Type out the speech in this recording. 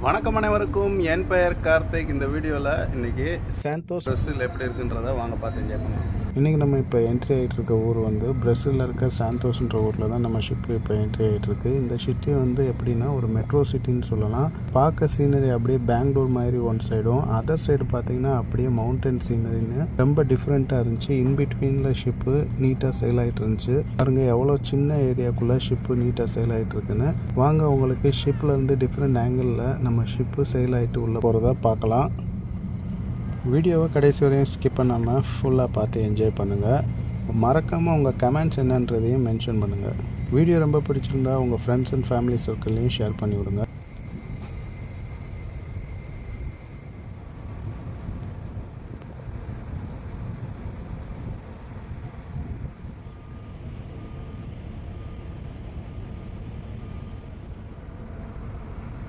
வணக்கம் அனைவருக்கும். என் பெயர் கார்த்திக். இந்த வீடியோவில் இன்றைக்கி சாந்தோஸ் பிரேசில் எப்படி இருக்குன்றதை வாங்க பார்த்து என்ஜாய் பண்ணலாம். இன்றைக்கி நம்ம இப்போ என்ட்ரி ஆகிட்டு இருக்க ஊர் வந்து பிரேசிலில் இருக்க சாந்தோஸ்ன்ற ஊரில் தான் நம்ம ஷிப்பு இப்போ என்ட்ரி ஆகிட்டு இருக்கு. இந்த சிட்டி வந்து எப்படின்னா ஒரு மெட்ரோ சிட்டின்னு சொல்லலாம். பார்க்க சீனரி அப்படியே பெங்களூர் மாதிரி ஒன் சைடும், அதர் சைடு பார்த்தீங்கன்னா அப்படியே மவுண்டன் சீனரின்னு ரொம்ப டிஃப்ரெண்ட்டாக இருந்துச்சு. இன்பிட்வீனில் ஷிப்பு நீட்டாக சேல் ஆகிட்டு இருந்துச்சு. பாருங்க எவ்வளோ சின்ன ஏரியாக்குள்ளே ஷிப்பு நீட்டாக சேல் ஆகிட்டு இருக்குன்னு. வாங்க உங்களுக்கு ஷிப்பில் இருந்து டிஃப்ரெண்ட் ஆங்கிளில் நம்ம ஷிப்பு சேல் ஆகிட்டு உள்ளே போகிறத பார்க்கலாம். வீடியோவை கடைசி வரையும் ஸ்கிப் பண்ணாமல் ஃபுல்லாக பார்த்து என்ஜாய் பண்ணுங்கள். மறக்காமல் உங்கள் கமெண்ட்ஸ் என்னன்றதையும் மென்ஷன் பண்ணுங்கள். வீடியோ ரொம்ப பிடிச்சிருந்தா உங்கள் ஃப்ரெண்ட்ஸ் அண்ட் ஃபேமிலி சர்க்கிள்லையும் ஷேர் பண்ணி விடுங்க.